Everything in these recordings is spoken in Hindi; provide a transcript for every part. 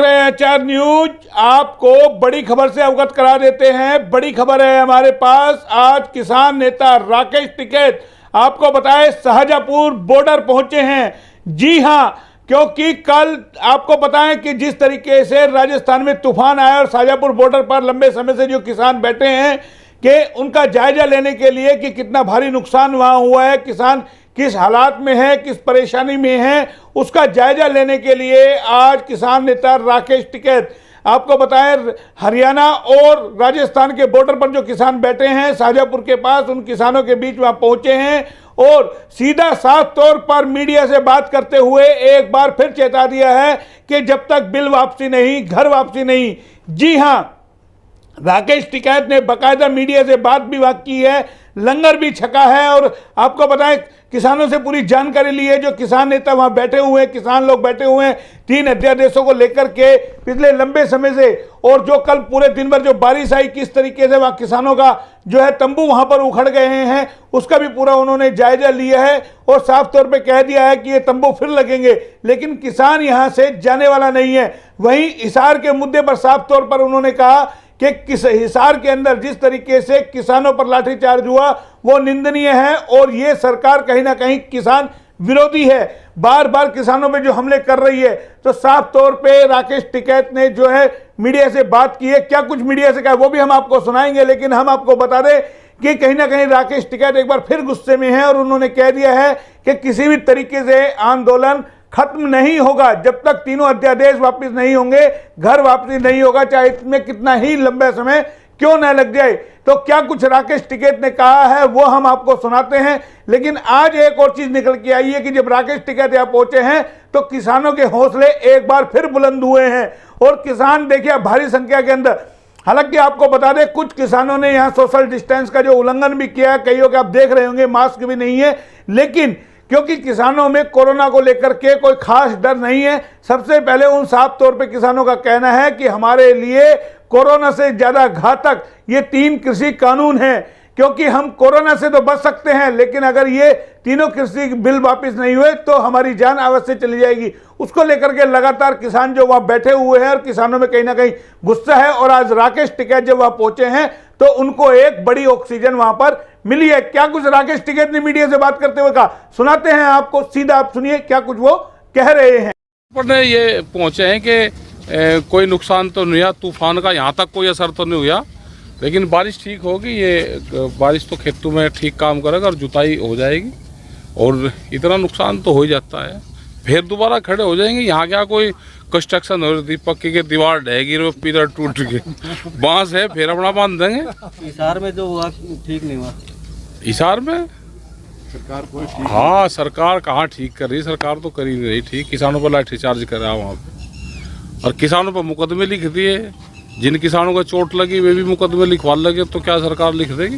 रहे हैं एचआर न्यूज। आपको बड़ी खबर से अवगत करा देते हैं। बड़ी खबर है हमारे पास। आज किसान नेता राकेश टिकैत आपको बताएं शाहजहांपुर बॉर्डर पहुंचे हैं। जी हां, क्योंकि कल आपको बताएं कि जिस तरीके से राजस्थान में तूफान आया और शाहजहांपुर बॉर्डर पर लंबे समय से जो किसान बैठे हैं कि उनका जायजा लेने के लिए कि कितना भारी नुकसान वहां हुआ है, किसान किस हालात में है, किस परेशानी में है, उसका जायजा लेने के लिए आज किसान नेता राकेश टिकैत आपको बताएं हरियाणा और राजस्थान के बॉर्डर पर जो किसान बैठे हैं शाहजहांपुर के पास, उन किसानों के बीच वहां पहुंचे हैं और सीधा साफ तौर पर मीडिया से बात करते हुए एक बार फिर चेता दिया है कि जब तक बिल वापसी नहीं, घर वापसी नहीं। जी हां, राकेश टिकैत ने बाकायदा मीडिया से बात भी की है, लंगर भी छका है और आपको बताएं किसानों से पूरी जानकारी ली है। जो किसान नेता वहां बैठे हुए हैं, किसान लोग बैठे हुए हैं 3 अध्यादेशों को लेकर के पिछले लंबे समय से, और जो कल पूरे दिन भर जो बारिश आई, किस तरीके से वहां किसानों का जो है तंबू वहां पर उखड़ गए हैं, उसका भी पूरा उन्होंने जायजा लिया है और साफ तौर पे कह दिया है कि ये तंबू फिर लगेंगे, लेकिन किसान यहां से जाने वाला नहीं है। वहीं हिसार के मुद्दे पर साफ तौर पर उन्होंने कहा कि किस हिसार के अंदर जिस तरीके से किसानों पर लाठीचार्ज हुआ वो निंदनीय है और ये सरकार कहीं ना कहीं किसान विरोधी है, बार बार किसानों पे जो हमले कर रही है। तो साफ तौर पे राकेश टिकैत ने जो है मीडिया से बात की है। क्या कुछ मीडिया से कहा वो भी हम आपको सुनाएंगे, लेकिन हम आपको बता दें कि कहीं ना कहीं राकेश टिकैत एक बार फिर गुस्से में है और उन्होंने कह दिया है कि किसी भी तरीके से आंदोलन खत्म नहीं होगा जब तक तीनों अध्यादेश वापस नहीं होंगे, घर वापसी नहीं होगा, चाहे इसमें कितना ही लंबा समय क्यों न लग जाए। तो क्या कुछ राकेश टिकैत ने कहा है वो हम आपको सुनाते हैं। लेकिन आज एक और चीज निकल के आई है कि जब राकेश टिकैत यहां पहुंचे हैं तो किसानों के हौसले एक बार फिर बुलंद हुए हैं और किसान देखिए भारी संख्या के अंदर, हालांकि आपको बता दें कुछ किसानों ने यहां सोशल डिस्टेंस का जो उल्लंघन भी किया है, कईयों के आप देख रहे होंगे मास्क भी नहीं है, लेकिन क्योंकि किसानों में कोरोना को लेकर के कोई खास डर नहीं है। सबसे पहले उन साफ तौर पे किसानों का कहना है कि हमारे लिए कोरोना से ज्यादा घातक ये 3 कृषि कानून हैं, क्योंकि हम कोरोना से तो बच सकते हैं, लेकिन अगर ये तीनों कृषि बिल वापस नहीं हुए तो हमारी जान अवश्य चली जाएगी। उसको लेकर के लगातार किसान जो वहां बैठे हुए हैं और किसानों में कहीं ना कहीं गुस्सा है और आज राकेश टिकैत जब वहां पहुंचे हैं तो उनको एक बड़ी ऑक्सीजन वहां पर मिली है। क्या कुछ राकेश टिकैत ने मीडिया से बात करते हुए कहा, सुनाते हैं आपको, सीधा आप सुनिए क्या कुछ वो कह रहे हैं। ये पहुंचे हैं कि कोई नुकसान तो नहीं हुआ, तूफान का यहाँ तक कोई असर तो नहीं हुआ, लेकिन बारिश ठीक होगी। ये बारिश तो खेतों में ठीक काम करेगा और जुताई हो जाएगी और इतना नुकसान तो हो ही जाता है, फिर दोबारा खड़े हो जाएंगे। यहाँ क्या कोई कंस्ट्रक्शन हो रही थी, पक्के की दीवार ढहेगी, पिलर टूट के बांस है, फिर अपना बांध देंगे। हिसार में जो हुआ ठीक नहीं हुआ। हिसार में सरकार कोई ठीक, हाँ सरकार कहाँ ठीक कर रही, सरकार तो कर ही नहीं रही ठीक। किसानों पर लाठीचार्ज कर रहा वहाँ पे और किसानों पर मुकदमे लिख दिए। जिन किसानों को चोट लगी वे भी मुकदमे लिखवा लगे, तो क्या सरकार लिख देगी?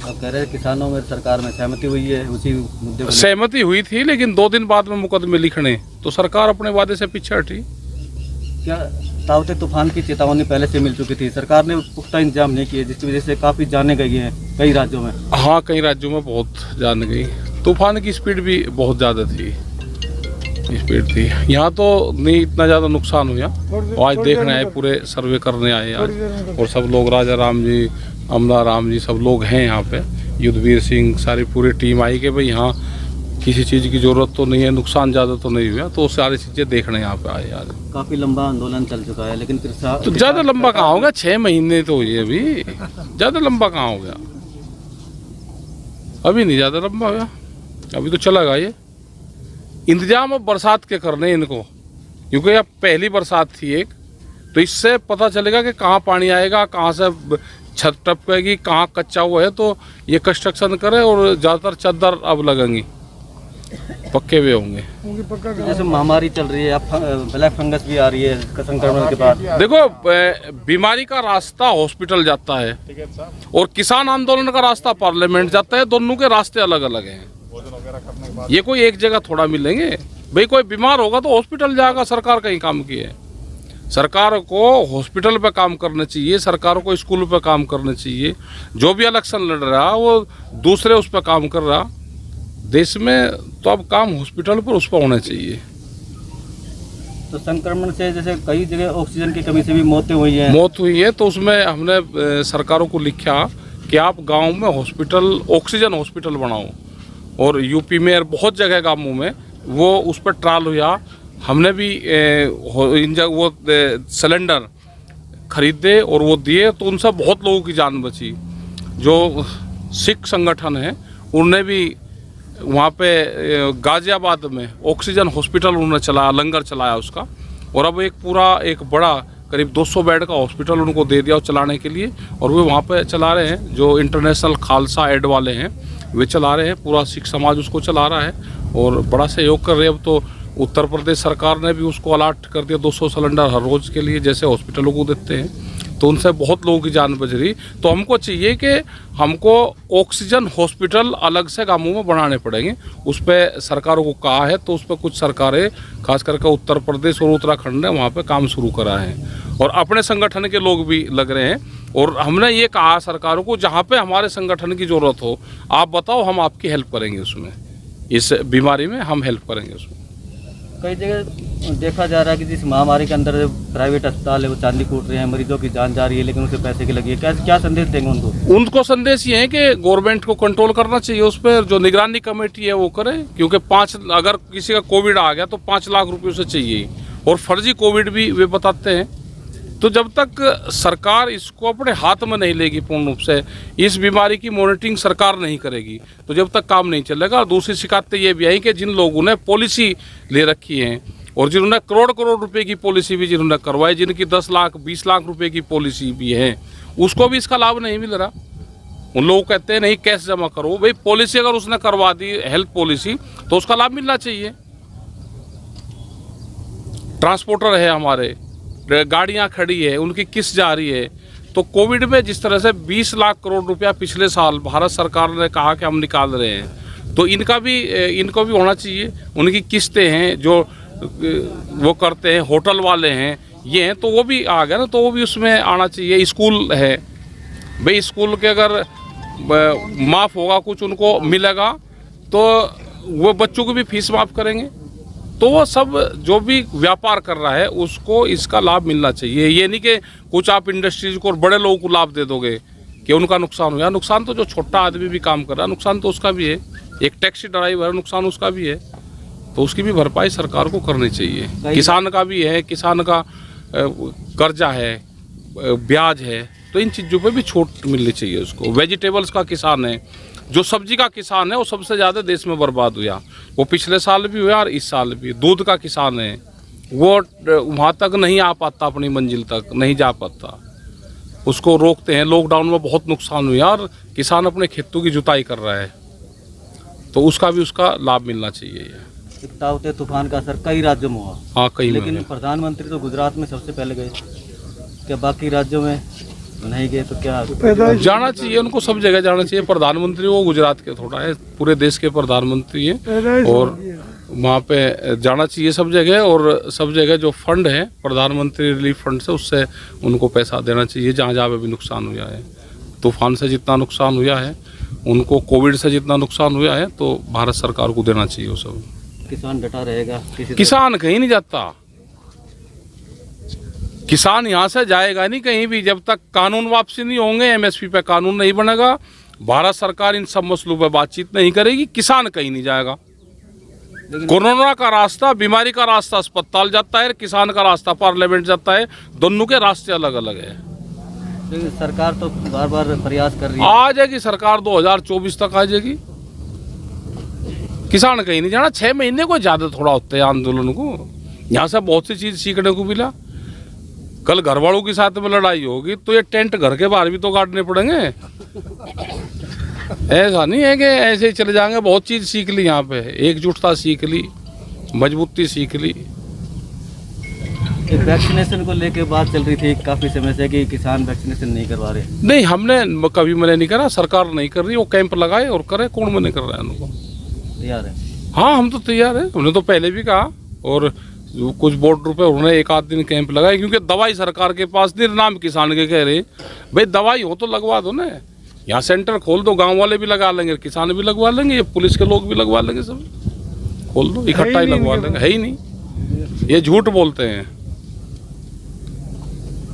आप कह रहे हैं किसानों में सरकार में सहमति हुई है, उसी मुद्दे पर सहमति हुई थी, लेकिन 2 दिन बाद में मुकदमे लिखने, तो सरकार अपने वादे से पीछे हटी। क्या तावते तूफान की चेतावनी पहले से मिल चुकी थी, सरकार ने पुख्ता इंतजाम नहीं किए, जिसकी वजह से काफी जाने गई हैं कई राज्यों में। हाँ, कई राज्यों में बहुत जान गई। तूफान की स्पीड भी बहुत ज़्यादा थी, स्पीड थी। यहाँ तो नहीं इतना ज़्यादा नुकसान हुआ। आज देखने आए, पूरे सर्वे करने आए आज, और सब लोग, राजा राम जी, अमला राम जी, सब लोग हैं यहाँ पे, युद्धवीर सिंह, सारी पूरी टीम आई कि भाई यहाँ किसी चीज़ की ज़रूरत तो नहीं है, नुकसान ज़्यादा तो नहीं हुआ, तो सारी चीज़ें देखने यहाँ पे आए आज। काफ़ी लंबा आंदोलन चल चुका है, लेकिन तो ज़्यादा लंबा कहाँ होगा, 6 महीने तो हुए अभी, ज़्यादा लंबा कहाँ हो गया? अभी नहीं ज़्यादा लंबा हुआ, अभी तो चला गया। ये इंतजाम अब बरसात के करने इनको, क्योंकि अब पहली बरसात थी एक, तो इससे पता चलेगा कि कहाँ पानी आएगा, कहाँ से छत टपकेगी, कहाँ कच्चा हुआ है, तो ये कंस्ट्रक्शन करे और ज़्यादातर चद्दर अब लगेंगी, पक्के हुए होंगे। जैसे महामारी चल रही है, अब ब्लैक फंगस भी आ रही है संक्रमण के बाद। देखो, बीमारी का रास्ता हॉस्पिटल जाता है और किसान आंदोलन का रास्ता पार्लियामेंट जाता है, दोनों के रास्ते अलग अलग हैं। ये कोई एक जगह थोड़ा मिलेंगे भाई। कोई बीमार होगा तो हॉस्पिटल जाएगा, सरकार कहीं काम की है। सरकार को हॉस्पिटल पे काम करना चाहिए, सरकार को स्कूल पे काम करना चाहिए। जो भी इलेक्शन लड़ रहा वो दूसरे उस पर काम कर रहा, देश में तो अब काम हॉस्पिटल पर उस पर होना चाहिए। तो संक्रमण से जैसे कई जगह ऑक्सीजन की कमी से भी मौतें हुई हैं। मौत हुई है, तो उसमें हमने सरकारों को लिखा कि आप गांव में हॉस्पिटल, ऑक्सीजन हॉस्पिटल बनाओ। और यूपी में और बहुत जगह गांवों में वो उस पर ट्रायल हुआ। हमने भी वो सिलेंडर खरीदे और वो दिए, तो उनसे बहुत लोगों की जान बची। जो सिख संगठन है उन्होंने भी वहाँ पे गाजियाबाद में ऑक्सीजन हॉस्पिटल उन्होंने चलाया, लंगर चलाया उसका। और अब एक बड़ा करीब 200 बेड का हॉस्पिटल उनको दे दिया चलाने के लिए, और वे वहाँ पे चला रहे हैं। जो इंटरनेशनल खालसा एड वाले हैं वे चला रहे हैं, पूरा सिख समाज उसको चला रहा है और बड़ा सहयोग कर रहे हैं। अब तो उत्तर प्रदेश सरकार ने भी उसको अलॉट कर दिया 200 सिलेंडर हर रोज़ के लिए, जैसे हॉस्पिटलों को देते हैं। तो उनसे बहुत लोगों की जान बच रही। तो हमको चाहिए कि हमको ऑक्सीजन हॉस्पिटल अलग से गांवों में बनाने पड़ेंगे। उस पर सरकारों को कहा है, तो उस पर कुछ सरकारें खास करके उत्तर प्रदेश और उत्तराखंड ने वहाँ पे काम शुरू करा है और अपने संगठन के लोग भी लग रहे हैं। और हमने ये कहा सरकारों को, जहाँ पे हमारे संगठन की ज़रूरत हो आप बताओ, हम आपकी हेल्प करेंगे उसमें, इस बीमारी में हम हेल्प करेंगे उसमें। कई जगह देखा जा रहा है कि जिस महामारी के अंदर प्राइवेट अस्पताल है वो चांदी कूट रहे हैं, मरीजों की जान जा रही है लेकिन उसे पैसे की लगी है। क्या संदेश देंगे उनको? उनको संदेश ये है कि गवर्नमेंट को कंट्रोल करना चाहिए, उस पर जो निगरानी कमेटी है वो करे। क्योंकि अगर किसी का कोविड आ गया तो 5 लाख रुपये उसे चाहिए, और फर्जी कोविड भी वे बताते हैं। तो जब तक सरकार इसको अपने हाथ में नहीं लेगी पूर्ण रूप से, इस बीमारी की मॉनिटरिंग सरकार नहीं करेगी, तो जब तक काम नहीं चलेगा। और दूसरी शिकायतें ये भी आई कि जिन लोगों ने पॉलिसी ले रखी है और जिन्होंने करोड़ रुपए की पॉलिसी भी जिन्होंने करवाई, जिनकी 10 लाख 20 लाख रुपए की पॉलिसी भी है, उसको भी इसका लाभ नहीं मिल रहा। उन लोग कहते हैं नहीं कैश जमा करो। भाई पॉलिसी अगर उसने करवा दी, हेल्थ पॉलिसी, तो उसका लाभ मिलना चाहिए। ट्रांसपोर्टर है हमारे, गाड़ियां खड़ी है, उनकी किस्त जा रही है। तो कोविड में जिस तरह से 20 लाख करोड़ रुपया पिछले साल भारत सरकार ने कहा कि हम निकाल रहे हैं, तो इनको भी होना चाहिए। उनकी किस्तें हैं जो वो करते हैं, होटल वाले हैं, ये हैं, तो वो भी आ गए ना, तो वो भी उसमें आना चाहिए। स्कूल है भाई, स्कूल के अगर माफ़ होगा कुछ उनको मिलेगा तो वो बच्चों की भी फीस माफ़ करेंगे। तो वो सब जो भी व्यापार कर रहा है उसको इसका लाभ मिलना चाहिए। ये नहीं कि कुछ आप इंडस्ट्रीज को और बड़े लोगों को लाभ दे दोगे कि उनका नुकसान हो। नुकसान तो जो छोटा आदमी भी काम कर रहा है नुकसान तो उसका भी है, एक टैक्सी ड्राइवर नुकसान उसका भी है, तो उसकी भी भरपाई सरकार को करनी चाहिए। किसान का भी है, किसान का कर्जा है, ब्याज है, तो इन चीज़ों पे भी छूट मिलनी चाहिए उसको। वेजिटेबल्स का किसान है, जो सब्जी का किसान है वो सबसे ज़्यादा देश में बर्बाद हुआ, वो पिछले साल भी हुआ और इस साल भी। दूध का किसान है, वो वहाँ तक नहीं आ पाता, अपनी मंजिल तक नहीं जा पाता, उसको रोकते हैं। लॉकडाउन में बहुत नुकसान हुआ और किसान अपने खेतों की जुताई कर रहा है, तो उसका भी उसका लाभ मिलना चाहिए। ताउते तूफान का असर कई राज्यों में हुआ। हाँ, कई में। लेकिन प्रधानमंत्री तो गुजरात में सबसे पहले गए, क्या बाकी राज्यों में नहीं गए? तो क्या जाना चाहिए उनको, सब जगह जाना चाहिए। प्रधानमंत्री वो गुजरात के थोड़ा है, पूरे देश के प्रधानमंत्री हैं और वहाँ पे जाना चाहिए सब जगह। और सब जगह जो फंड है प्रधानमंत्री रिलीफ फंड से, उससे उनको पैसा देना चाहिए जहाँ जहाँ पे भी नुकसान हुआ है। तूफान से जितना नुकसान हुआ है उनको, कोविड से जितना नुकसान हुआ है, तो भारत सरकार को देना चाहिए वो सब। किसान डटा रहेगा, किसान कहीं नहीं जाता, किसान यहाँ से जाएगा नहीं कहीं भी जब तक कानून वापसी नहीं होंगे, एमएसपी पे कानून नहीं बनेगा, भारत सरकार इन सब मसलों पे बातचीत नहीं करेगी, किसान कहीं नहीं जाएगा। कोरोना का रास्ता, बीमारी का रास्ता अस्पताल जाता है, किसान का रास्ता पार्लियामेंट जाता है, दोनों के रास्ते अलग अलग है। लेकिन सरकार तो बार बार प्रयास कर रही है। आ जाएगी सरकार, 2024 तक आ जाएगी। किसान कहीं नहीं जाना। 6 महीने को ज़्यादा थोड़ा होते हैं आंदोलन को। यहाँ से बहुत सी चीज़ सीखने को मिला। कल घर वालों के साथ में लड़ाई होगी तो ये टेंट घर के बाहर भी तो काटने पड़ेंगे। ऐसा नहीं है कि ऐसे ही चले जाएंगे। बहुत चीज़ सीख ली यहाँ पे, एकजुटता सीख ली, मजबूती सीख ली। एक वैक्सीनेशन को लेके बात चल रही थी काफ़ी समय से कि किसान वैक्सीनेशन नहीं करवा रहे। नहीं, हमने कभी मना नहीं करा, सरकार नहीं कर रही, वो कैंप लगाए और करे, कौन मना कर रहा है उनको। तैयार है? हाँ, हम तो तैयार है। हमने तो पहले भी कहा, और कुछ बोर्ड रुपए उन्होंने 1 आध दिन कैंप लगाए, क्योंकि दवाई सरकार के पास नहीं, नाम किसान के कह रहे भाई दवाई हो तो लगवा दो ना, यहाँ सेंटर खोल दो, गांव वाले भी लगा लेंगे, किसान भी लगवा लेंगे, ये पुलिस के लोग भी लगवा लेंगे, सब खोल दो, इकट्ठा ही लगवा लेंगे। है ही नहीं। ये झूठ बोलते हैं।